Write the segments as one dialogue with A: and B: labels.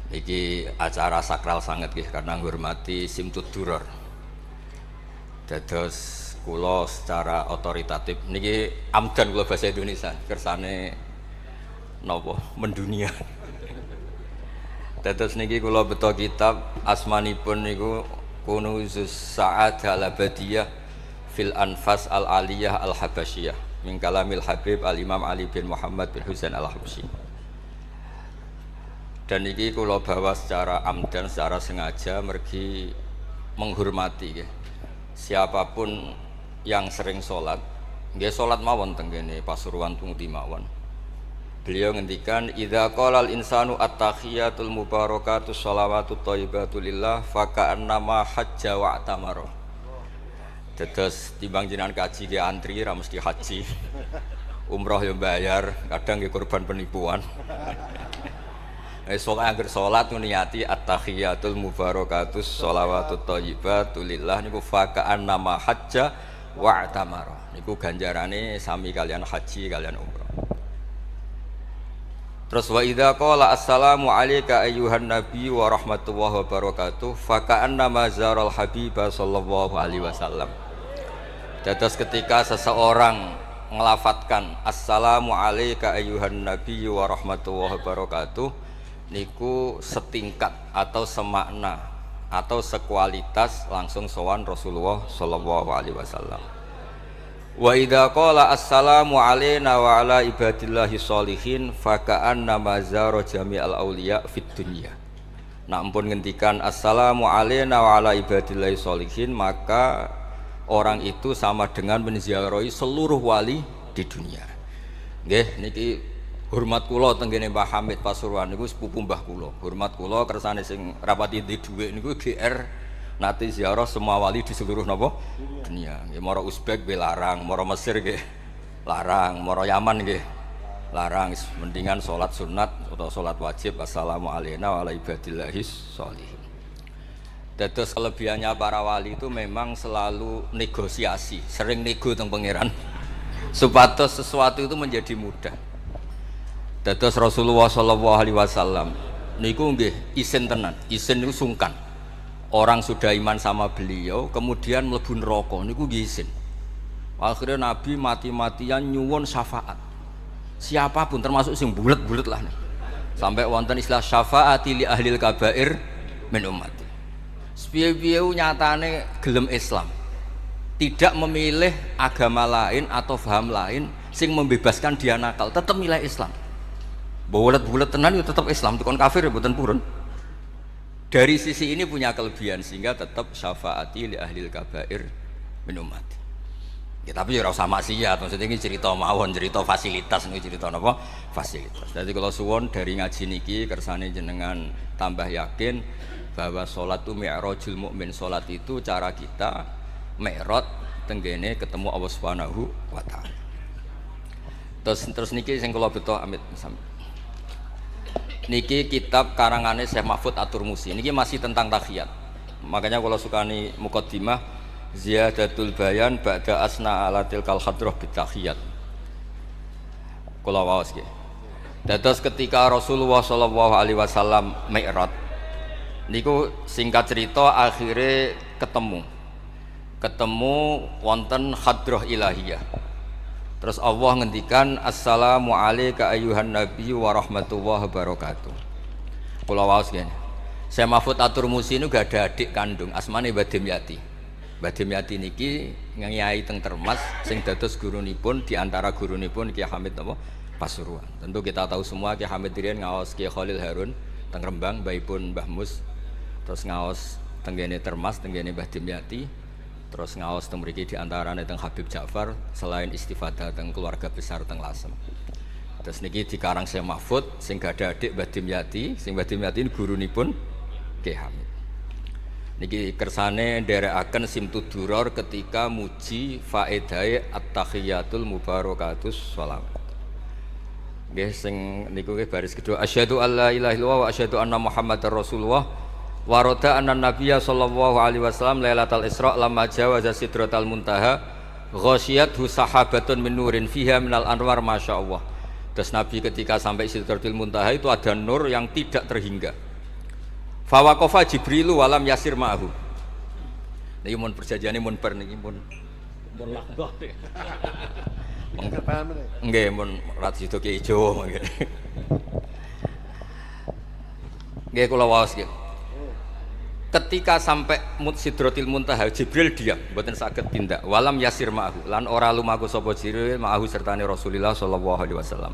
A: Iki acara sakral sangat nggih karena menghormati Simtud Duror. Dados kula secara otoritatif niki amdan kula bahasa Indonesia kersane napa mendunia. Dados niki kula beto kitab asmanipun niku Kunuzus Sa'adah Al-Abadiyah fil Anfas Al-Aliyah Al-Habasyiyah min kalamil Habib Al-Imam Ali bin Muhammad bin Husain Al-Habsyi. Dan ini kalau bawa secara amdan, secara sengaja mergi menghormati ya. Siapapun yang sering sholat, dia sholat mawon tenggene Pasuruan Tungti mawon. Beliau ngendikan, idza qala al-insanu at-tahiyatul mubarakatus sholawatut thayyibatu lillah faka'annama hajja wa atamara. Dados timbang jenengan kaji ge antri ra mesti haji. Umroh yang bayar, kadang ge korban penipuan. Soalnya agar sholat niati at-tahiyatul mubarakatus sholawatut thayyibatu lillah niku faka'an nama hajja wa atamara niku ganjarane sami kalian haji kalian umrah. Terus wa idza qala assalamu alayka ayyuhan nabi wa rahmatullahi wa barakatuh faka'an nama zaral habiba sallallahu alaihi wasallam. Dados ketika seseorang ngelafatkan assalamu alayka ayyuhan nabi wa rahmatullahi wa barakatuh niku setingkat atau semakna atau sekualitas langsung sowan Rasulullah sallallahu alaihi wasallam. Wa idza qala assalamu alaina wa ala ibadillahi sholihin faka'anna mazara jami'al auliya fid dunya. Nak ampun ngendikan assalamu alaina wa ala ibadillahi sholihin, maka orang itu sama dengan menziarahi seluruh wali di dunia. Nggih niki hormat kula tenggene Mbah Hamid Pasuruan niku sepupu mbah kula. Hormat kula kersane sing rapati di dhuwit niku GR nate ziarah semua wali di seluruh napa dunia. Nggih mara Uzbek nggih larang, mara Mesir nggih larang, mara Yaman nggih larang. Mendingan salat sunat atau salat wajib assalamu alayna wa ala ibadillahis sholihin. Dados kelebihannya para wali itu memang selalu negosiasi, sering nego teng pangeran supados sesuatu itu menjadi mudah. Dados Rasulullah sallallahu alaihi wasallam niku nggih isin tenan, isin niku sungkan. Orang sudah iman sama beliau kemudian mlebu neraka niku nggih isin. Akhirnya Nabi mati-matian nyuwun syafaat. Siapapun termasuk sing bulet-bulet lah. Sampai wonten istilah syafaati li ahlil kabair min ummati. Sepiye-piye nyatane gelem Islam. Tidak memilih agama lain atau paham lain sing membebaskan dia nakal, tetap milih Islam. Bulet-bulet tenan itu tetap Islam, tukon kafir ya buatan purun. Dari sisi ini punya kelebihan sehingga tetap syafaati li ahlil kabair min ummati. Ya tapi ya ora usah maksiat, maksudnya ini cerita mawon, cerita fasilitas ini cerita napa? Fasilitas. Jadi kalau suwon dari ngaji niki kersane jenengan tambah yakin bahwa salat itu mi'rajul mukmin, salat itu cara kita mi'raj tenggene ketemu Allah Subhanahu wa taala. Terus niki sing kula beto amit sampe niki kitab karangane Syekh Mahfud At-Turmusi. Niki masih tentang tahiyat. Makanya kalau sukani muqaddimah ziyadatul bayan ba'da asna ala tilkal hadrah bitahiyat. Kula waos nggih. Dados ketika Rasulullah sallallahu alaihi wasallam mi'raj niku singkat cerita akhirnya ketemu wonten hadrah ilahiyah. Terus Allah ngendikan assalamu alayka ayyuhan nabi wa rahmatullahi wa barakatuh. Kula waos ngene. Syekh Mahfud At-Turmusi niku gak ada adik kandung asmane Mbah Dimyati. Mbah Dimyati niki nyai teng Termas sing dados gurunipun di antara gurunipun Ki Hamid napa Pasuruan. Tentu kita tahu semua Ki Hamid riyen ngaos Ki Khalil Harun teng Rembang, mbahipun Mbah Mus. Terus ngaos tenggene Termas tenggene Mbah Dimyati. Terus ngaos teng mriki di antarane teng Habib Ja'far selain istifadah teng keluarga besar teng Lasem. Terus niki dikarang Syekh Mahfud sing gak ada adik Mbah Dimyati, sing Mbah Dimyati gurunipun Ki Hamid. Niki kersane nderekaken Simtud Duror ketika muji faedahe at-tahiyatul mubarakatus sholawat. Nggih sing niku nggih baris kedua asyhadu alla ilaha illallah wa asyhadu anna muhammadar rasulullah. Waroda anan Nabiya sallallahu alaihi wasallam lailatal Isra lamma jawaza sidratal muntaha ghasyiyathu sahabatun min nurin fiha minal anwar masyaallah. Terus Nabi ketika sampai sidratul muntaha itu ada nur yang tidak terhingga. Fa waqafa Jibrilu walam yasir ma'ahu. Niki mun perjanjiane mun bar niki mun lakbah. Nggih mun rat sido ki ijo nggih. Nggih kula waos nggih. Ketika sampai Sidratil Muntaha Jibril diam mboten saged tindak walam yasir ma'ahu lan ora lumaku sapa Jibril ma'ahu sertane Rasulullah sallallahu alaihi wasallam.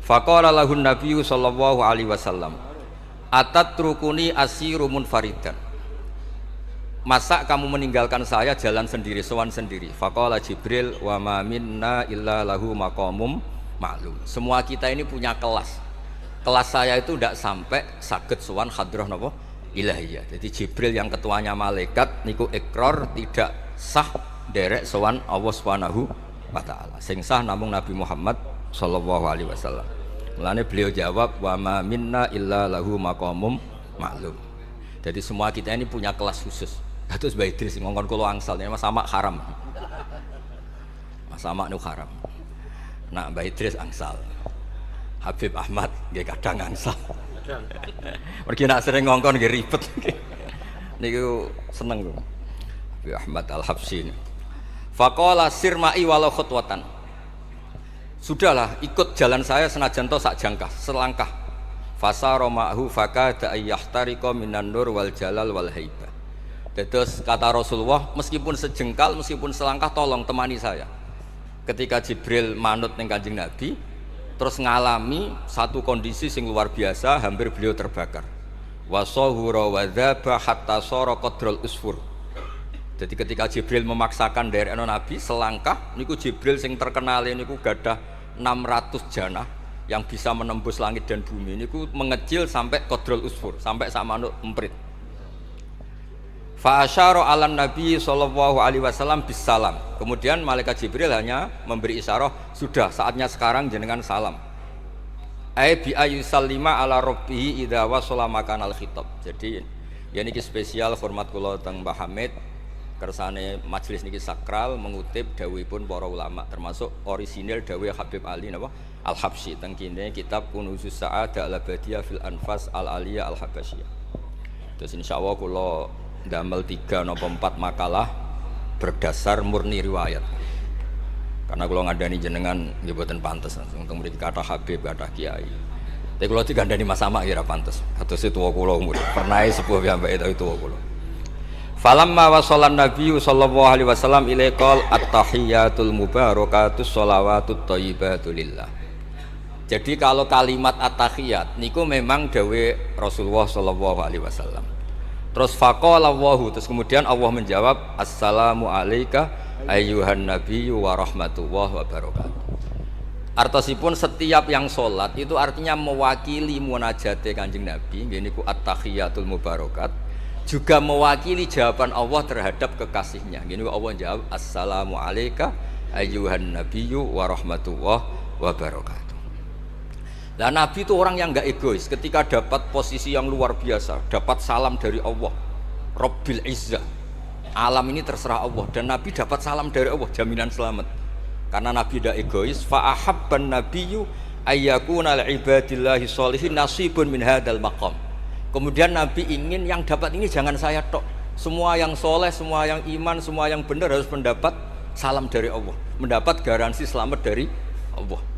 A: Faqala lahun nabiyyu sallallahu alaihi wasallam atatrukuni asiru munfaridan. Masa kamu meninggalkan saya jalan sendiri, sowan sendiri? Faqala Jibril wa ma minna illa lahu maqamum ma'lum. Semua kita ini punya kelas. Kelas saya itu tidak sampai saged sowan hadrah napa? Ilahiyah. Jadi Jibril yang ketuanya malaikat niku ikrar tidak sah derek sowan Allah Subhanahu wa taala. Sing sah namung Nabi Muhammad sallallahu alaihi wasallam. Mulane beliau jawab wa ma minna illa lahu maqamum ma'lum. Jadi semua kita ini punya kelas khusus. Terus Mbak Idris ngongkon kula angsal Mas Samak haram. Mas Samak nu haram. Nah Mbak Idris angsal. Habib Ahmad nggih kadang angsal. Mergi nak sering ngongkon nggih ribet. Niku seneng kok. Habib Ahmad Al-Habsyi. Faqala sirma'i walau khutwatan. Sudahlah ikut jalan saya senajan to sak jangkah, selangkah. Fasara ma'hu fakada ayyahtariqa minan nur wal jalal wal haibah. Terus kata Rasulullah, meskipun sejengkal, meskipun selangkah tolong temani saya. Ketika Jibril manut ning Kanjeng Nabi, terus ngalami satu kondisi sing luar biasa, hampir beliau terbakar. Wasahura wadzaba hatta sara qadrul usfur. Jadi ketika Jibril memaksakan derekno Nabi selangkah, niku Jibril sing terkenal niku gadah 600 janah yang bisa menembus langit dan bumi. Niku mengecil sampai qadrul usfur, sampai sak manuk emprit. Fa asyara 'alan Nabi sallallahu alaihi wasallam bisalam. Kemudian malaikat Jibril hanya memberi isyarat, sudah saatnya sekarang jenengan salam. Ai bi ayusallima ala rabbih idza wasala makanal khitab. Jadi ya niki spesial hormat kula teng Mbah Hamid kersane majelis niki sakral mengutip dawuhipun para ulama termasuk orisinil dawuh Habib Ali napa Al-Habsyi teng kene kitab Kunuzus Sa'adah al-Abadiyah fil Anfas al-Aliyah al-Habasyiyah. Terus insyaallah kula damel 3 napa 4 makalah berdasar murni riwayat. Karena kalau ngandani jenengan nggih boten pantes, untung mriki kathah Habib, kathah kiai. Tapi kalau digandani Mas Samak kira pantes. Kados tuwa kula umur. Pernah sepuh piyambake ta tuwa kula. Falamma wasallan Nabi sallallahu alaihi wasallam ilaikal at-tahiyyatul mubarakatus shalawatut thayyibatu lillah. Jadi kalau kalimat at-tahiyyat niku memang dawuh Rasulullah sallallahu alaihi wasallam. Terus faqala Allahu, terus kemudian Allah menjawab assalamu alayka ayyuhan nabiyyu wa rahmatullahi wa barakatuh. Artosipun setiap yang sholat itu artinya mewakili munajate Kanjeng Nabi, nggih niku at-tahiyyatul mubarakat, juga mewakili jawaban Allah terhadap kekasihnya. Nggih niku Allah jawab assalamu alayka ayyuhan nabiyyu wa rahmatullahi wa barakatuh. Nah Nabi itu orang yang enggak egois. Ketika dapat posisi yang luar biasa, dapat salam dari Allah Rabbil Izzah, alam ini terserah Allah, dan Nabi dapat salam dari Allah, jaminan selamat. Karena Nabi tidak egois. Fa ahabban nabiyyu ayyakuna li ibadillahi sholihin nasibun min hadzal maqam. Kemudian Nabi ingin yang dapat ini jangan saya tok, semua yang soleh, semua yang iman, semua yang benar harus mendapat salam dari Allah, mendapat garansi selamat dari Allah.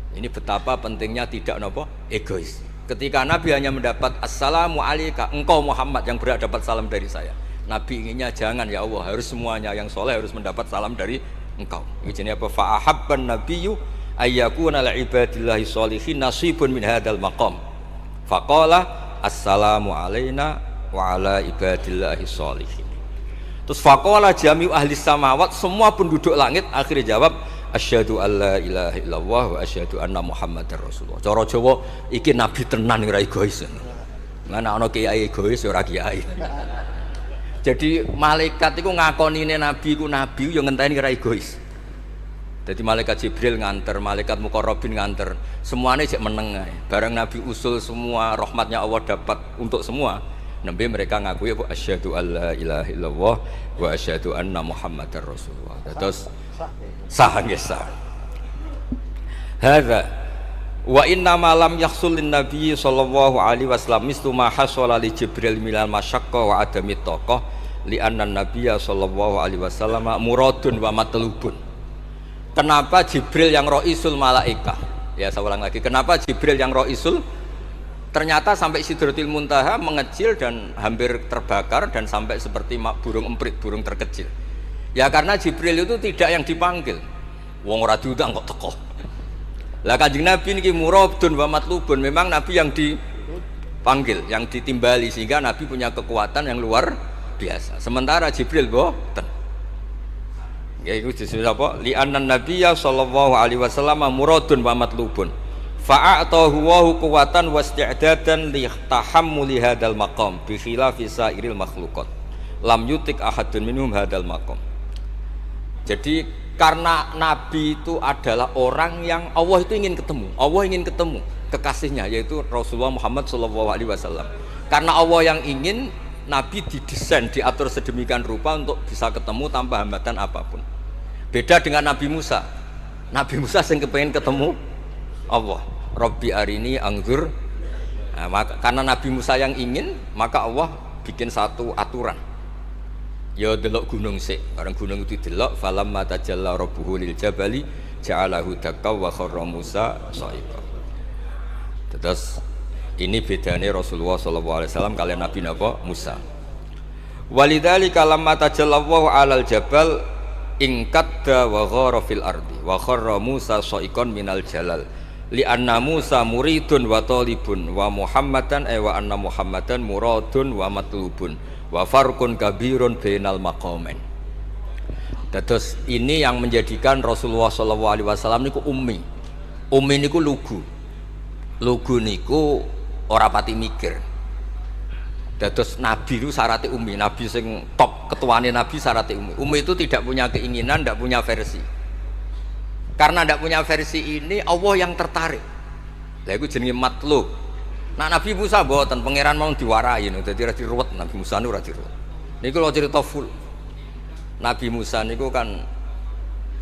A: Ini betapa pentingnya tidak nopo egois. Ketika Nabi hanya mendapat assalamu alayka, engkau Muhammad yang berhak dapat salam dari saya. Nabi inginnya jangan ya Allah, harus semuanya yang soleh harus mendapat salam dari engkau. Ini apa? Fa ahabban nabiyyu ayyakuna li ibadillahi sholihin nasibun min hadzal maqam. Faqala assalamu alayna wa ala ibadillahi sholihin. Terus faqala jami'u ahli samawat, semua penduduk langit akhirnya jawab asyhadu alla ilaha illallah wa asyhadu anna muhammadar rasulullah. Cara Jawa iki nabi tenan ora egois. Lan ana kiai egois ora kiai. Jadi malaikat iku ngakonine nabi iku nabi yo ngenteni ora egois. Jadi malaikat Jibril nganter, malaikat Muqarrabin nganter, semuanya cek meneng ae. Bareng nabi usul semua rahmatnya Allah dapat untuk semua. Nabi mereka ngakui asyhadu alla ilaha illallah wa asyhadu anna muhammadar rasulullah. Terus sah nggih sah. Hadza Wa inna ma lam yahsul lin nabi sallallahu alaihi wasallam mislu ma hasala li Jibril minal masyaqqa wa adami taqah li anna nabiyya sallallahu alaihi wasallam muradun wa matlubun. Kenapa Jibril yang roisul malaikah? Ya saya ulang lagi, kenapa Jibril yang roisul ternyata sampai Sidratil Muntaha mengecil dan hampir terbakar dan sampai seperti burung emprit, burung terkecil. Ya karena Jibril itu tidak yang dipanggil. Wong ora diundang kok teko. Lah Kanjeng Nabi niki muradun wa matlubun, memang Nabi yang dipanggil, yang ditimbali sehingga Nabi punya kekuatan yang luar biasa. Sementara Jibril boten. Ya iku disebut apa? Li anna nabiyya sallallahu alaihi wasallam muradun wa matlubun. Fa'atahu wa quwwatan wasti'dadan li tahammuli hadzal maqam bi khilafi sairil makhluqat. Lam yutik ahadun minhum hadzal maqam. Jadi karena Nabi itu adalah orang yang Allah itu ingin ketemu, Allah ingin ketemu kekasihnya yaitu Rasulullah Muhammad SAW. Karena Allah yang ingin, Nabi didesain, diatur sedemikian rupa untuk bisa ketemu tanpa hambatan apapun. Beda dengan Nabi Musa. Nabi Musa yang kepengen ketemu Allah. Rabbi arini angzur. Nah, karena Nabi Musa yang ingin, maka Allah bikin satu aturan. Ya delok gunung sik, bareng gunung itu delok falamma tajalla rabbuhu lil jabali ja'alahu dakka wa kharra Musa sha'iqa. Terus ini bedanya Rasulullah sallallahu alaihi wasallam kalian Nabi napa Musa. Walidzalika lamma tajallallahu 'alal jabal ingkadda wa ghara fil ardi wa kharra Musa sha'iqan minal jalal li anna Musa muridun wa talibun wa Muhammadan wa anna Muhammadan muradun wa matlubun wa farqun kabirun bainal maqamain. Terus ini yang menjadikan Rasulullah SAW niku ummi. Ummi niku lugu. Lugu niku ora pati mikir. Terus Nabi itu syaratnya ummi. Nabi sing top ketuane Nabi syaratnya ummi. Ummi itu tidak punya keinginan, tidak punya versi. Karena tidak punya versi ini Allah yang tertarik. Lah iku jenenge matlub. Nah Nabi Musa mboten pangeran mau diwarai dadi ra diruwet Nabi Musa niku ra diruwet. Niku lho cerita full. Nabi Musa niku kan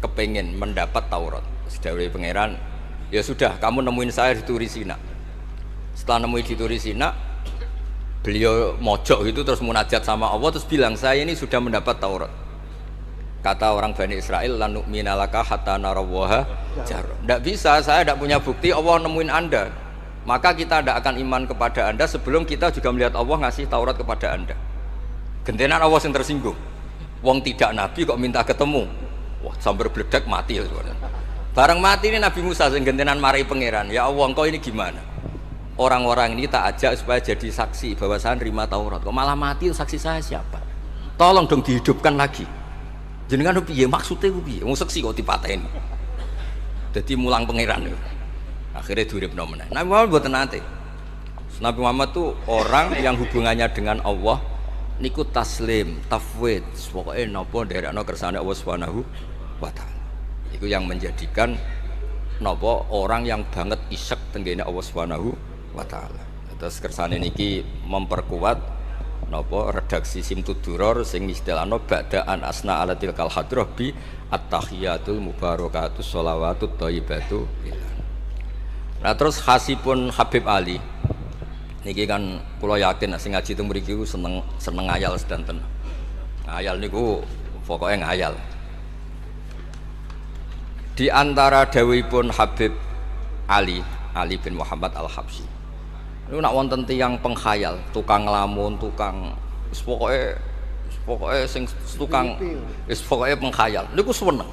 A: kepengin mendapat Taurat. Sedawuhe pangeran, ya sudah kamu nemuin saya di Turi Sina. Setelah nemuin di Turi Sina, beliau mojok itu terus munajat sama Allah terus bilang saya ini sudah mendapat Taurat. Kata orang Bani Israel lan nu'mina laka hatta narawaha jar. Enggak bisa, saya tidak punya bukti Allah nemuin Anda. Maka kita tidak akan iman kepada Anda sebelum kita juga melihat Allah ngasih Taurat kepada Anda. Gentenan Allah yang tersinggung. Wong tidak Nabi kok minta ketemu. Wah, sambar bledek mati ya. Bareng mati ini Nabi Musa yang gentenan marahi pangeran. Ya Allah, engkau ini gimana? Orang-orang ini tak ajak supaya jadi saksi bahwa saya nerima Taurat. Kok malah mati, saksi saya siapa? Tolong dong dihidupkan lagi. Jenengan piye maksudnya piye? Wong saksi kok dipateni. Jadi mulang pangeran. Akhirnya duripno meneh. Nabi Muhammad mboten nate. Nabi Muhammad tuh orang yang hubungannya dengan Allah niku taslim, tafwid, pokoke napa nderekno kersane Allah Subhanahu wa taala. Iku yang menjadikan napa orang yang banget isek tenggene Allah Subhanahu wa taala. Terus kersane niki memperkuat napa redaksi Simtud Duror sing istilahno ba'da an asna ala tilkal hadrah bi at-tahiyatul mubarakatus sholawatut thayyibatu. Nah terus khasipun Habib Ali niki kan kula yakin sing ngaji teng mriki seneng ngayal sedanten. Ngayal niku pokoke ngayal. Di antara dawuhipun Habib Ali bin Muhammad Al-Habsyi. Niku nak wonten tiyang penghayal, tukang nglamun, tukang wis pokoke sing tukang wis pokoke penghayal. Niku seneng.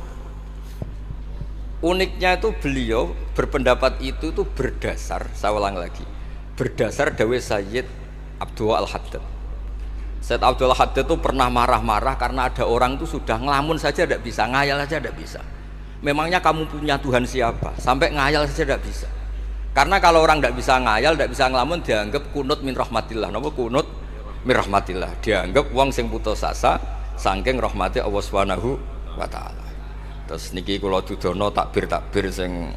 A: Uniknya itu beliau berpendapat itu tuh berdasar, saya ulang lagi, berdasar dawuh Sayyid Abdul Al-Haddad. Sayyid Abdul Al-Haddad itu pernah marah-marah karena ada orang tuh sudah ngelamun saja tidak bisa, ngayal saja tidak bisa. Memangnya kamu punya Tuhan siapa? Sampai ngayal saja tidak bisa. Karena kalau orang tidak bisa ngayal, tidak bisa ngelamun, dianggap kunut min rahmatillah. Napa kunut min rahmatillah? Dianggap wong sing putus asa saking rahmati Allah Subhanahu wa taala. Terus niki kula dudono takbir sing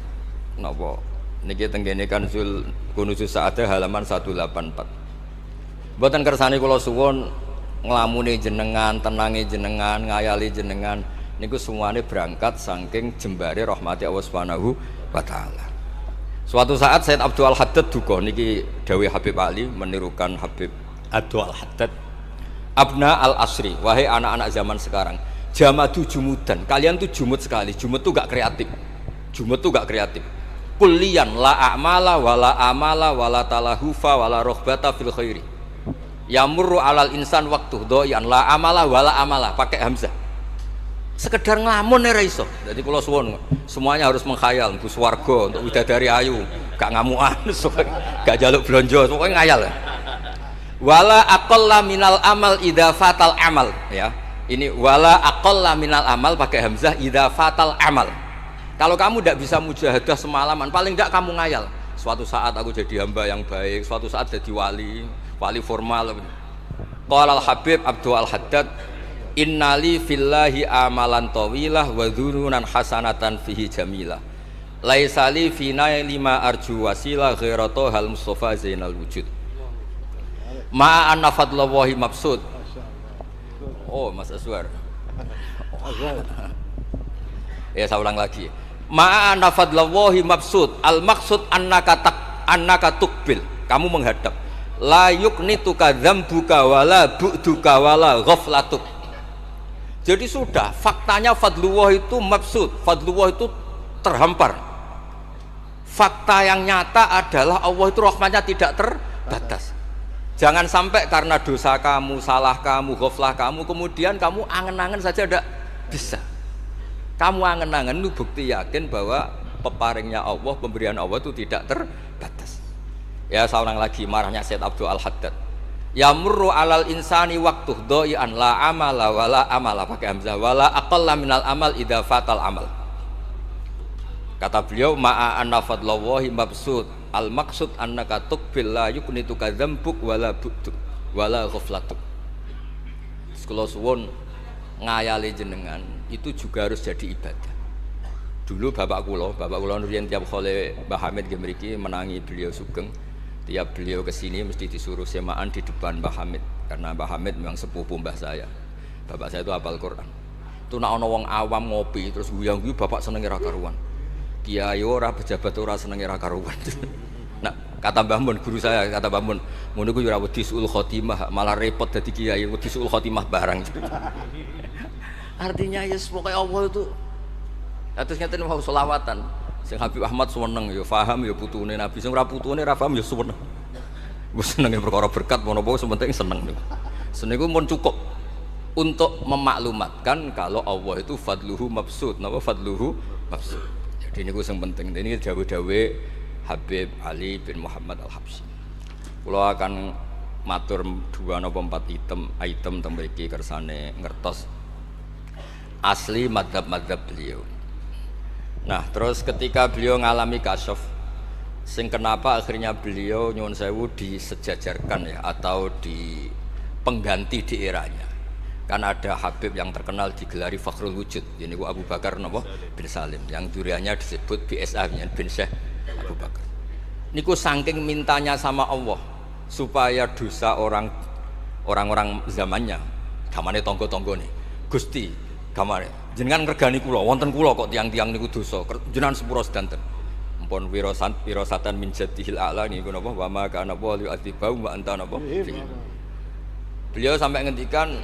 A: napa niki tenggene Kanzul Kunuzus Sa'adah halaman 184. Mboten kersane kula suwun nglamune jenengan, tenange jenengan, ngayali jenengan niku semuanya berangkat saking jembare rahmati Allah Subhanahu wa taala. Suatu saat Said Abdul Haddad duka niki dawuh Habib Ali menirukan Habib Abdul Haddad. Abna al asri, wahai anak-anak zaman sekarang, jamadu jumudan, kalian tuh jumud sekali. Jumud tuh gak kreatif. Jumud tuh gak kreatif. Kullian la a'mala wala amala wala talahufa wala rohbata fil khairi. Yamurru alal insan waktu doyan la amala wala amala pakai hamzah. Sekedar ngelamun ya iso. Jadi kalau suwon semuanya harus menghayal, bu swarga untuk widadari ayu, gak ngamuan, gak jaluk blonjo, pokoknya ngayal. Wala aqalla minal amal idza fatal amal, ya. Ini wala aqalla minal amal pakai hamzah idza fatal amal. Kalau kamu tidak bisa mujahadah semalaman, paling tidak kamu ngayal. Suatu saat aku jadi hamba yang baik, suatu saat jadi wali formal. Qala al Habib Abdul Haddad, innali fillahi amalan tawilah wa dhununan hasanatan fihi jamilah. Laisali fina lima arju wasilah ghairatu hal mustafa zainal wujud. Ma anna fadlallahi mabsud. Oh, Mas Aswar. Ya, saya ulang lagi. Ma anna fadlallahi mabsud. Al maksud annaka tuqbil. Kamu menghadap. La yuknituka dzambuka wala bu'duka wala ghaflatuk. Jadi sudah, faktanya fadlullah itu mabsud, fadlullah itu terhampar. Fakta yang nyata adalah Allah itu rahmatnya tidak terbatas. Jangan sampai karena dosa kamu, salah kamu, ghaflah kamu, kemudian kamu angen-angen saja tidak bisa. Kamu angen-angen itu bukti yakin bahwa peparingnya Allah, pemberian Allah itu tidak terbatas. Ya, saya ulang lagi marahnya Said Abdul Haddad. Yamurru alal insani waktu doyan la amala wala amala pakai hamzah wala aqalla minal amal idza fatal amal. Kata beliau ma'a anna fadlallahi mabsud al maksud annaka tuqbil la yuknituka dzambuk wala bu'duk wala ghaflatuk. Sekula suwun ngayali jenengan itu juga harus jadi ibadah. Dulu bapak kula riyen tiap khole Mbah Hamid nggih mriki menangi beliau sugeng. Tiap beliau kesini mesti disuruh semaan di depan Mbah Hamid karena Mbah Hamid memang sepupu mbah saya. Bapak saya itu hafal Quran. Itu nak ono wong awam ngopi terus guyang-guyu bapak seneng ra karuan. Kiai ora pejabat ora seneng ra karuan. Nah, kata Mbah Mun guru saya, kata Mbah Mun, ngono ku ora wedi suul khotimah, malah repot dadi kiai wedi suul khotimah barang. Artinya ya pokoke Allah itu terus ngeten mau selawatan. Sing Habib Ahmad seneng ya paham ya putune Nabi, sing ora putune ora paham ya seneng. Wis senenge perkara berkat menapa sementing seneng niku. Seneng iku mun cukup untuk memaklumatkan kalau Allah itu fadluhu mabsud, napa fadluhu mabsud. Jadi niku sing penting. Ini dawuh-dawuh Habib Ali bin Muhammad Al-Habsyi. Kula akan matur 2 napa 4 item teng mriki kersane ngertos asli madzhab-madzhab beliau. Nah, terus ketika beliau ngalami kasyaf, sing kenapa akhirnya beliau nyuwun sewu disejajarkan ya atau di pengganti di eranya. Kan ada Habib yang terkenal digelari Fakhrul Wujud, ini Abu Bakar napa bin Salim, yang duriannya disebut BSA bin Syekh Abu Bakar. Niku saking mintanya sama Allah supaya dosa orang-orang zamannya, gamane tonggo-tonggo nih, Gusti, gamane jenengan ngregani kula, wonten kula kok tiang-tiang niku dosa, jenengan sepura sedanten. Mumpun wirosatan min jadihil a'la niku napa wa ma kana wa yu'adzibahum wa anta napa. Beliau sampai ngendikan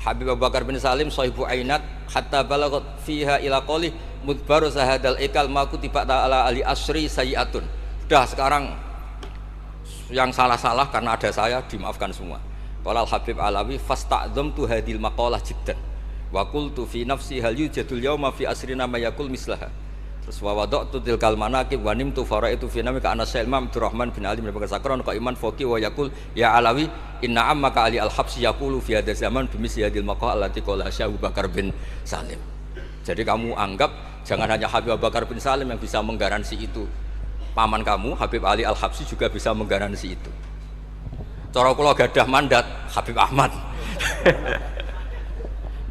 A: Habib Abu Bakar bin Salim sahibu ainat hatta balagat fiha ila qali mudbaru sahadal ikal ma kutiba ta'ala ali asri sayiatun. Sudah sekarang yang salah-salah karena ada saya dimaafkan semua. Qala Habib Alawi fasta'dzamtu hadil maqalah jiddan. Wa qultu fi nafsi hal yujadul yauma fi asrina ma yaqul mislaha. Terus wa wada'tu tilkal manaqib wa nimtu faraitu fi namika ana Sayyid Abdurrahman bin Ali bin Bakar Sakron qaiman faqi wa yaqul ya Alawi inna ammaka Ali al-Habsyi yaqulu fi hadzal zaman bimisli hadil maqal allati qala Abu Bakar bin Salim. Jadi kamu anggap jangan hanya Habib Abu Bakar bin Salim yang bisa menggaransi itu. Paman kamu Habib Ali al-Habsyi juga bisa menggaransi itu. Cara kula gadah mandat Habib Ahmad.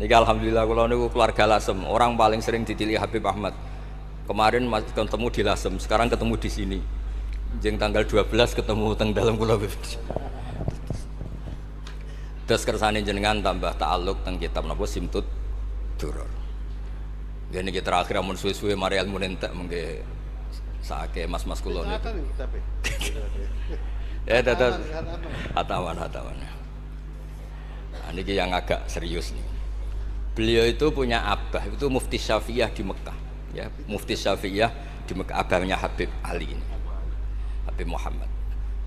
A: Niki alhamdulillah kula niku keluarga Lasem, orang paling sering ditilih Habib Ahmad. Kemarin ketemu di Lasem, sekarang ketemu di sini. Jeng tanggal 12 ketemu teng dalam kula. Terus kersane jenengan tambah ta'alluq teng kitab napa Simtud Duror. Dene iki terakhir amun suwe-suwe mari ilmu entek mengke Saake mas-mas kula niku.
B: Kelihatan itu tapi.
A: Ya dados
B: Hataman.
A: hatawan. Nah, niki yang agak serius nih. Beliau itu punya abah, itu Mufti Syafi'iyah di Mekah. Ya, Mufti Syafi'iyah di Mekah, abahnya Habib Ali ini. Habib Muhammad.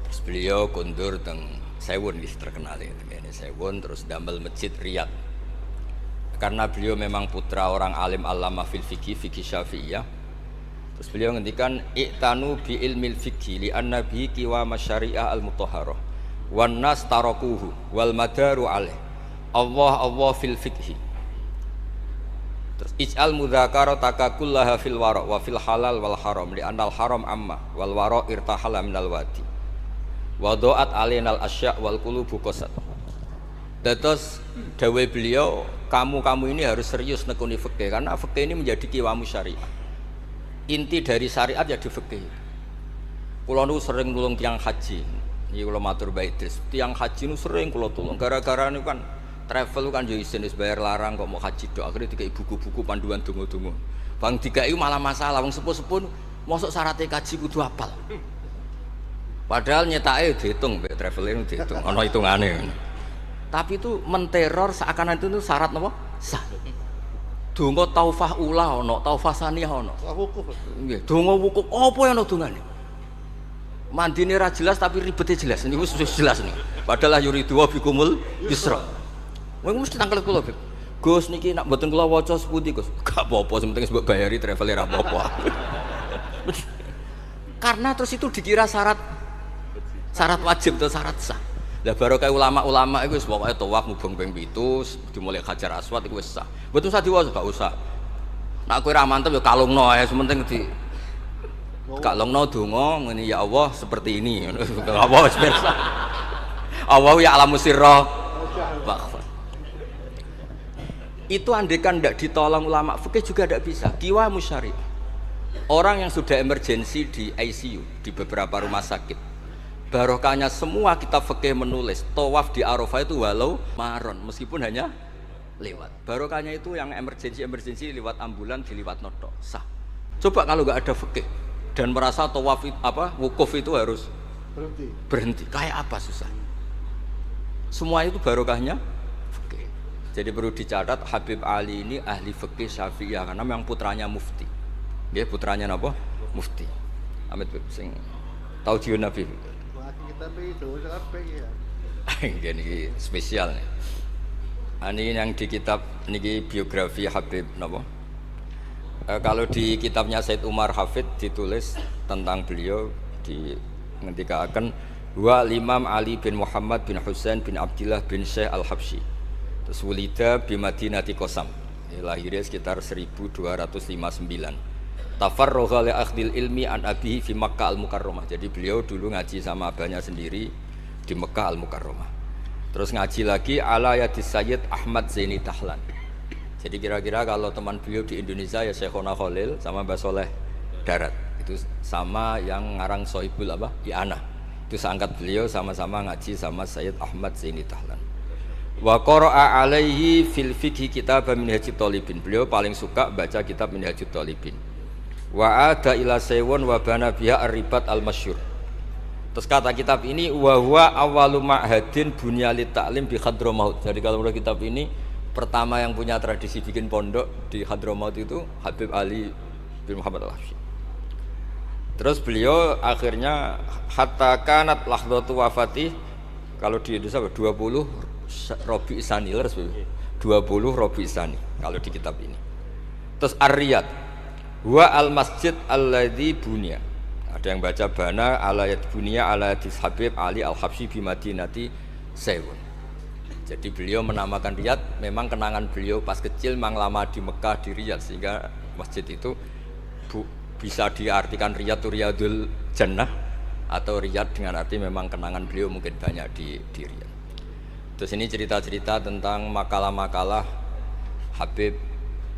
A: Terus beliau kondur teng Sewon wis terkenal ini Sewon, terus damel masjid Riyadh. Karena beliau memang putra orang alim alama fil fikih Syafi'iyah. Terus beliau ngendikan iktanu bi ilmil fikhi li anna bihi qiwam syariah al mutahharah wan nas tarakuhu wal madaru alaih Allah fil fikhi. Terus ij'al mudzakarata kullaha fil wara wa fil halal wal haram li anal haram amma wal wara irtahala minal wadi wa do'at alainal asya wal qulubu qasat. Terus dawuh beliau, kamu ini harus serius nekuni fikih karena fikih ini menjadi qiwamu syariah. Inti dari syariat ya di fikih. Kula nu sering nulung tiang haji. Iki kula matur Mbak Idris. Tiang haji nu sering kula tulung. Gara-gara niku kan travel kan yo isin wis bayar larang kok mau haji tok. Akhire dikai buku-buku panduan donga-donga. Bang dikai malah masalah wong sepuh-sepuh mosok syaratnya kaji kudu apal. Padahal nyetake diitung mbek traveling diitung. Ana hitungane. Tapi itu menteror seakan itu syarat napa? Sah. Donga taufah ula ana, taufah saniyah ana.
B: Wukuf.
A: Nggih, donga wukuf apa ya ana dongane? Mandine ra jelas tapi ribete jelas. Niku wis jelas nih. Padahal yuridu wa bikumul yusra. Wong mesti tangkel kula, Beb. Gus niki nak mboten kula waca sepundi, Gus? Gak apa-apa, sementing mbok bayari travel ra apa-apa. Karena terus itu dikira syarat wajib atau syarat sah. Lah baru kayak ulama-ulama itu pokoknya tawaf mubeng ping 7 dimulai Hajar Aswad itu wis sah. Mboten usah diwaca, gak usah. Nek kowe ra mantep ya kalungno ae, sementing di kalungno donga ngene ya Allah seperti ini. Apa wis pirsa. Allah ya alamu sirra. Itu andekan ndak ditolong ulama fikih juga ndak bisa. Kiwa musyari. Orang yang sudah emergensi di ICU di beberapa rumah sakit. Barokahnya semua kitab fikih menulis tawaf di Arafah itu walau maron meskipun hanya lewat. Barokahnya itu yang emergensi lewat ambulan diliwat notok sah. Coba kalau nggak ada fikih dan merasa tawaf wukuf itu harus berhenti. Kayak apa susah? Semua itu barokahnya fikih. Jadi perlu dicatat Habib Ali ini ahli fikih Syafi'iyah karena memang putranya mufti. Dia putranya apa? Mufti. Amit sing tahu jiun Nabi.
B: Tapi itu sampai ya.
A: Ini spesial nih. Ini yang di kitab niki biografi Habib napa? Kalau di kitabnya Said Umar Hafid ditulis tentang beliau di ngendikaken wa Imam Ali bin Muhammad bin Husain bin Abdullah bin Syekh Al-Habsyi. Terus wulida bi Madinati Qasam. Lahirnya sekitar 1259. Tafarrugha li akhdil ilmi an abihi fi Makkah al-Mukarramah. Jadi beliau dulu ngaji sama abahnya sendiri di Mekah al-Mukarramah. Terus ngaji lagi ala yadis Sayyid Ahmad Zaini Dahlan. Jadi kira-kira kalau teman beliau di Indonesia ya Syekhona Khalil sama Mbah Soleh Darat. Itu sama yang ngarang Sohibul I'anah. Itu seangkat beliau sama-sama ngaji sama Sayyid Ahmad Zaini Dahlan. Wa qara'a alaihi fil fiqhi kitab Minhajut Thalibin. Beliau paling suka baca kitab Minhajut Thalibin. Wa ada ila sewon wa bana biha ar-ribat al-masyhur. Terus kata kitab ini wa huwa awwalu ma'hadin bunya li ta'lim bi Hadramaut. Jadi kalau menurut kitab ini pertama yang punya tradisi bikin pondok di Hadramaut itu Habib Ali bin Muhammad Al-Habsyi. Terus beliau akhirnya hatta kanat lahdatu wafati, kalau di Indonesia 20 Rabi Isani, 20 Rabi Isani kalau di kitab ini. Terus Ar-Riyad wa al-masjid alladzi bunya. Ada yang baca bana alayat bunya alayat Habib Ali Al-Habsyi bi Madinati Sewon. Jadi beliau menamakan Riyadh memang kenangan beliau pas kecil memang lama di Mekah di Riyadh, sehingga masjid itu bisa diartikan Riyadh itu Riyadul Jannah atau Riyadh dengan arti memang kenangan beliau mungkin banyak di Riyadh. Terus ini cerita-cerita tentang makalah-makalah Habib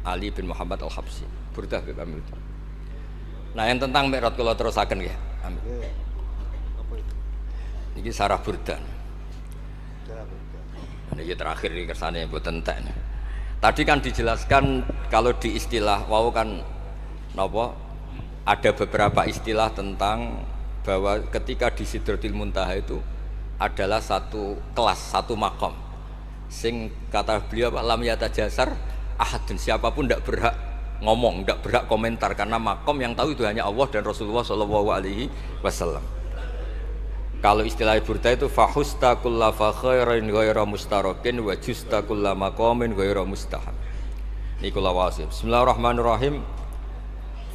A: Ali bin Muhammad Al-Habsyi. Burdah Habib ambil. Nah yang tentang Mi'raj kalau terusaken ya. Ambil. Ini sarah burdan. Ini terakhir di kersane mboten entek. Tadi kan dijelaskan kalau di istilah wau kan napa ada beberapa istilah tentang bahwa ketika di Sidratil Muntaha itu adalah satu kelas, satu makom. Sing kata beliau lam yatajasar ahadun, siapapun tidak berhak ngomong, tidak berhak komentar karena makom yang tahu itu hanya Allah dan Rasulullah Shallallahu Alaihi Wasallam. Kalau istilah burda itu fahusta kulla fakhairin ghaira mustarakin wa justa kulla maqamin ghaira mustahab. Nikulah wasif. Bismillahirrahmanirrahim.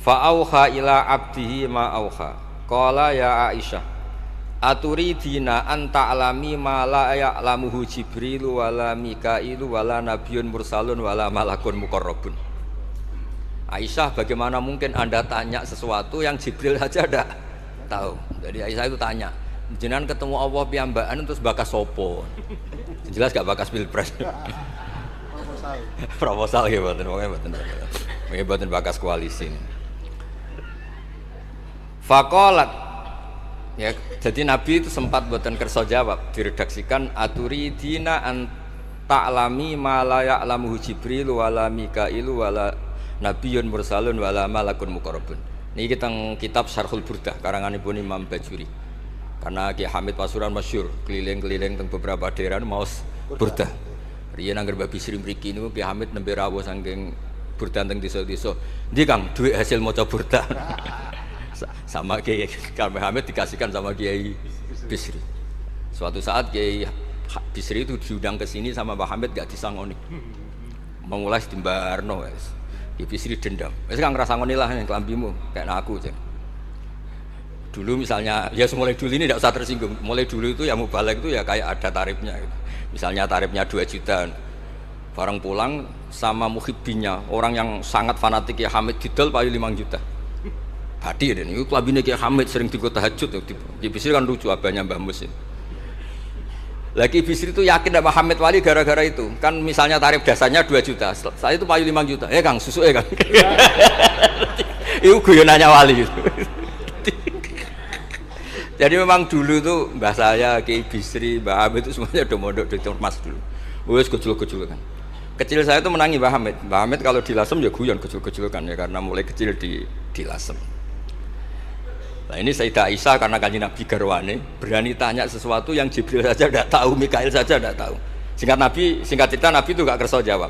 A: Fa'auha ila abdihi ma auha. Qala ya Aisyah, aturidina an ta'lami ma la ya'lamuhu Jibril wala Mikailu wala nabiyyun mursalun wala malakun muqarrabun. Aisyah, bagaimana mungkin Anda tanya sesuatu yang Jibril saja tidak tahu? Jadi Aisyah itu tanya, jenengan ketemu Allah piyambakan terus bakas sopo? Jelas gak bakas pilpres. Proposal ya mboten bakas koalisi. Faqalat, ya, jadi Nabi itu sempat mboten kersa jawab, diredaksikan aturidina an ta'lami ma la ya'lamuhu Jibril wala Mikailu wala nabiyyun mursalun wala malakun muqarrabun. Niki teng kitab Syarhul Burdah karanganipun Imam Bajuri. Karena Ki Hamid Pasuruan masyhur keliling-keliling teng beberapa daerah maos burdah. Riyen angger babi Sri mriki niku Ki Hamid nembe rawuh saking burdah teng desa-desa. Ndi Kang duit hasil maca burdah. Sama Kiai Hamid dikasihkan sama Kiai Bisri. Suatu saat Kiai Bisri itu diundang ke sini sama Pak Hamid gak disangoni. Memulai timbarno wis. Kiai Bisri dendam. Wis Kang ngrasangoni lah ning klambimu kayak aku aja. Dulu misalnya, ya mulai dulu ini tidak usah tersinggung. Mulai dulu itu yang mubalek itu ya kayak ada tarifnya gitu. Misalnya tarifnya 2 juta. Barang pulang sama muhibbinya, orang yang sangat fanatik ya Hamid didol payu 5 juta. Badi ini, itu kelabine Kiai Hamid sering digo tahajud. Kiai Bisri kan lucu abahnya Mbah Mus. Lagi Bisri itu yakin sama Hamid Wali gara-gara itu. Kan misalnya tarif dasarnya 2 juta. Saya itu payu 5 juta. Kang, susu Kang. Itu guyonannya Wali gitu. Jadi memang dulu itu mbah saya, Kiai Bisri, Mbah Hamid itu semuanya udah mondok di Mas dulu. Wes kecil-kecil kan. Kecil saya itu menangi Mbah Hamid. Mbah Hamid kalau dilasem ya guyon kecil-kecil kan ya karena mulai kecil dilasem. Nah ini Sayyidah Aisyah karena Kanjeng Nabi garwane berani tanya sesuatu yang Jibril saja tidak tahu, Mikail saja tidak tahu. Singkat cerita Nabi itu gak kersa jawab.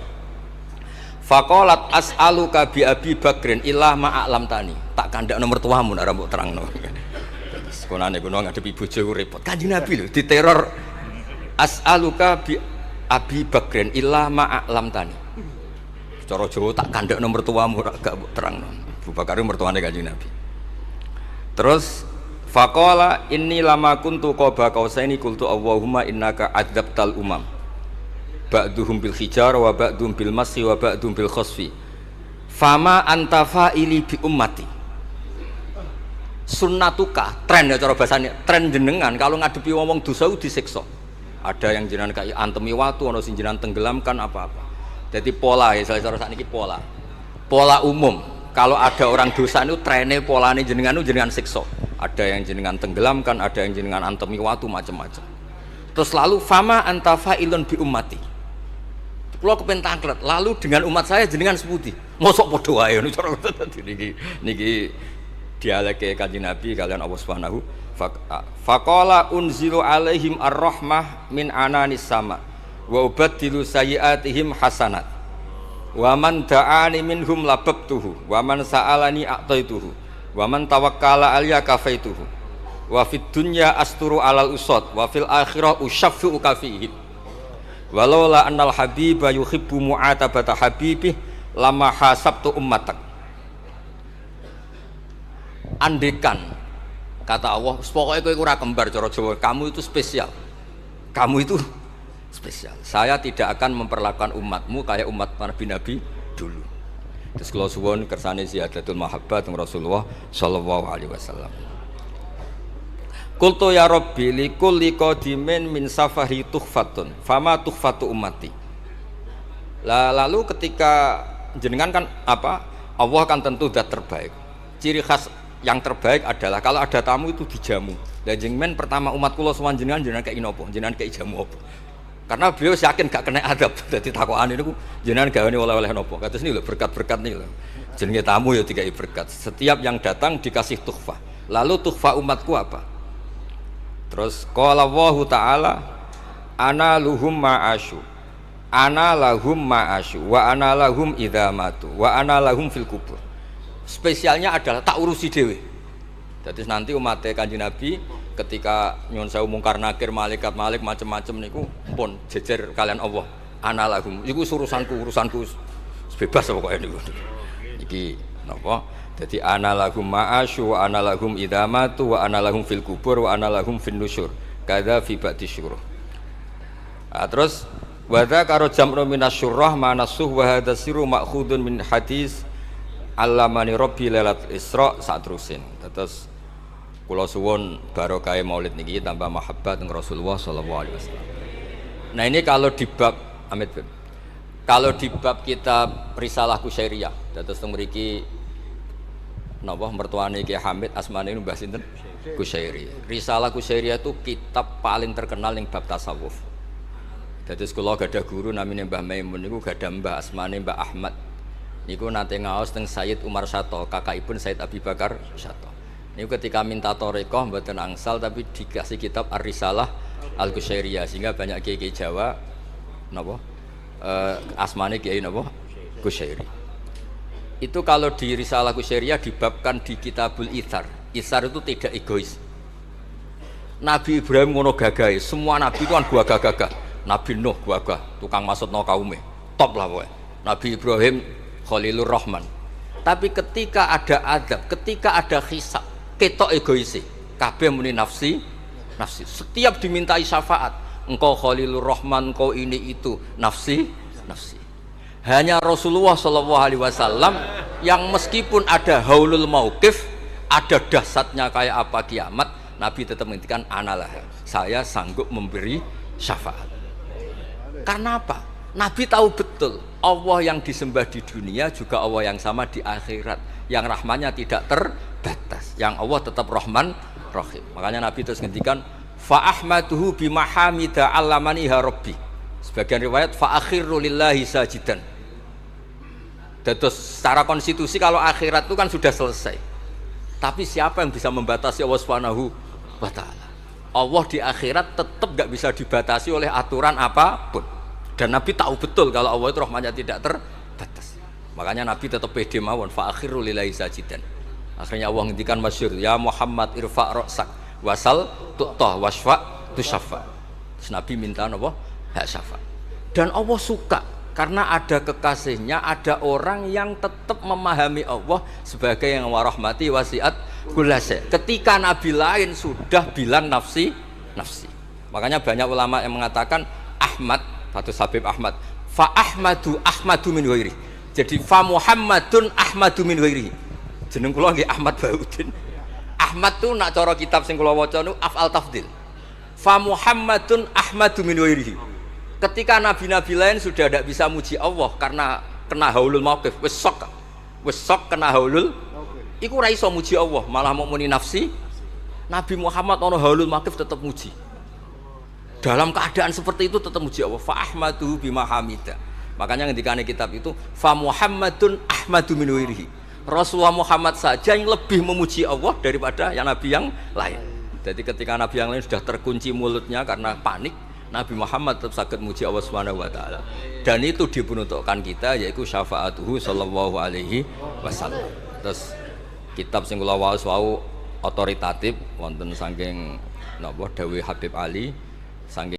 A: Faqalat as'aluka bi Abi Bakrin illah ma'alam tani. Tak kandak nomor tuamu nak rambut terangno. Sekonane kuno ngadepi bojo repot. Kanjeng Nabi lho diteror as'aluka bi Abi Bakrin illah ma'alam tani. Cara Jawa tak kandak nomor tuamu gak terangno. Abu Bakar mertuane Kanjeng Nabi. Terus faqala inni lama kuntu qaba qausaini qultu Allahumma innaka adzabtal umam ba'duhum bil hijar wa ba'duhum bil masyi wa ba'duhum bil khasfi fama anta fa'ili bi ummati. Sunnatuka, tren ya cara bahasane, tren jenengan kalau ngadepi wong dosa disiksa. Ada yang jenengan kayak antemi watu, ana sing jenengan tenggelamkan apa-apa. Jadi pola ya cara sakniki pola umum. Kalau ada orang dosa itu trennya polanya jenengan itu jenengan siksa. Ada yang jenengan tenggelamkan, ada yang jenengan antemi watu macam-macam. Terus lalu fama anta fa'ilun bi ummati. Kula kepen tanglet, lalu dengan umat saya jenengan seputi. Mosok padha wae ngono cara niki dialeke Kanjeng Nabi kalian Allah Subhanahu faqala unzilu alaihim ar-rahmah min ananis sama wa ubaddilu sayyi'atihim hasanat. Wa man da'ani minhum lababtuhu wa man sa'alani a'taituhu wa man tawakkala alayya kafaituhu wa fid dunya asturu alal usad wa fil akhirah usyaffi'u kafihim walaula annal habiba yuhibbu mu'atabata habibih lama hasabtu ummatak. Andekan kata Allah pokoknya kowe ora kembar cara Jawa, kamu itu spesial, kamu itu spesial. Saya tidak akan memperlakukan umatmu kayak umat Nabi dulu. Terus kalau suwun kersane ziyadatul mahabbah teng Rasulullah sallallahu alaihi wasallam. Qultu ya Rabbi li kulli qadimin min safari tuhfatun fama tuhfatu ummati. Lalu ketika jenengan kan apa? Allah kan tentu zat terbaik. Ciri khas yang terbaik adalah kalau ada tamu itu dijamu. Dan jenengan pertama umat kula sowan jenengan kayak nopo? Jenengan kayak jamu apa? Karena beliau yakin gak kena adab. Dadi takokane niku jenengan gawane oleh-oleh napa? Kados niku lho berkat-berkat niku lho. Jenenge tamu ya dikai berkat. Setiap yang datang dikasih tuhfah. Lalu tuhfah umatku apa? Terus qala Allahu taala ana luhum ma'asyu. Ana lahum ma'asyu wa ana lahum idza matu wa ana lahum fil kubur. Spesialnya adalah tak urusi dhewe. Jadi nanti umat Kanjeng Nabi ketika nyuwun sewu mungkar nakir malaikat malik macam-macam niku pun jejer kalian Allah. Ana lahum iku urusanku bebas pokoke niku. Iki napa? Jadi ana lahum ma'asyu wa ana lahum idza matu wa ana lahum fil kubur wa ana lahum fin nusyur. Kadza fi ba'di syuruh. Terus wadza karo jam'u minasyurrah manasuh wa hadza sirru ma'khudun min hadis allamani rabbi lailatul isra satrusin. Terus kula suwun barokah maulid niki tambah mahabbat dengan Rasulullah sallallahu alaihi wasallam. Nah ini kalau di bab amit kalau di bab kitab Risalah Kusyairiyah terus teng mriki napa mertuane Ki Hamid asmane Mbah sinten Kusyairiyah. Risalah Kusyairiyah itu kitab paling terkenal ning bab tasawuf. Dadi kula gadah guru namine Mbah Maimun niku gadah Mbah asmane Mbah Ahmad. Niku nate ngaos teng Sayyid Umar Sato, kakakipun Sayyid Abi Bakar Sato. Niku ketika minta thariqah mboten angsal tapi dikasih kitab Ar-Risalah Al-Kusyairiyah sehingga banyak kiai-kiai Jawa napa asmane kiai napa Kusyairi. Itu kalau di Risalah Kusyairiyah dibabkan di Kitabul Itsar. Itsar itu tidak egois. Nabi Ibrahim ngono gagahe, semua nabi itu kan gagah-gagah. Nabi Nuh gagah, tukang maksudno kaume. Top lah pokoknya. Nabi Ibrahim Khalilur Rahman. Tapi ketika ada adab, ketika ada hisab, ketok egoisi. Kabeh muni nafsi. Setiap dimintai syafaat, engkau Khalilur Rahman, engkau ini itu, nafsi. Hanya Rasulullah sallallahu alaihi wasallam yang meskipun ada haulul mauqif, ada dahsyatnya kayak apa kiamat, Nabi tetap menghentikan analah. Saya sanggup memberi syafaat. Karena apa? Nabi tahu betul Allah yang disembah di dunia juga Allah yang sama di akhirat, yang rahmannya tidak terbatas, yang Allah tetap Rahman Rahim. Makanya Nabi terus ngendikan fa ahmaduhu bimahamida allamaniha rabbi. Sebagian riwayat fa akhiru lillahi sajidan. Terus secara konstitusi kalau akhirat itu kan sudah selesai. Tapi siapa yang bisa membatasi Allah Subhanahu wa taala? Allah di akhirat tetap gak bisa dibatasi oleh aturan apapun. Dan Nabi tahu betul kalau Allah itu rahmatnya tidak terbatas. Makanya Nabi tetap pede mawon fa akhiru lillahi sajidan. Akhirnya Allah ngendikan masyhur ya Muhammad irfa' ra'sak wasal tu'ta wasfa tusaffa. Terus Nabi minta napa? Hak syafaat. Dan Allah suka karena ada kekasihnya, ada orang yang tetap memahami Allah sebagai yang warahmati wasiat kullase. Ketika Nabi lain sudah bilang nafsi. Makanya banyak ulama yang mengatakan Ahmad, Fatus Habib Ahmad, fa Ahmadu min ghairi. Jadi fa Muhammadun Ahmadu min ghairi. Jeneng kula nggih Ahmad Baudin. Ahmad tuh nak cara kitab sing kula waca niku af'al tafdil. Fa Muhammadun Ahmadu min ghairi. Ketika nabi-nabi lain sudah tidak bisa muji Allah karena kena haulul mauqif, wis sok kena haulul. Iku ora iso muji Allah, malah mau muni nafsi. Nabi Muhammad ono haulul mauqif tetap muji. Dalam keadaan seperti itu tetap muji Allah. Fa ahmadu bima hamida. Makanya ngendikane kitab itu fa Muhammadun Ahmadu min ghairihi. Rasulullah Muhammad saja yang lebih memuji Allah daripada yang nabi yang lain. Jadi ketika nabi yang lain sudah terkunci mulutnya karena panik, Nabi Muhammad tetap sakit muji Allah Subhanahu wa taala. Dan itu diperuntukkan kita yaitu syafaatuhu sallallahu alaihi wasallam. Terus kitab sing kula waos wau otoritatif wonten saking napa dawuh Habib Ali saking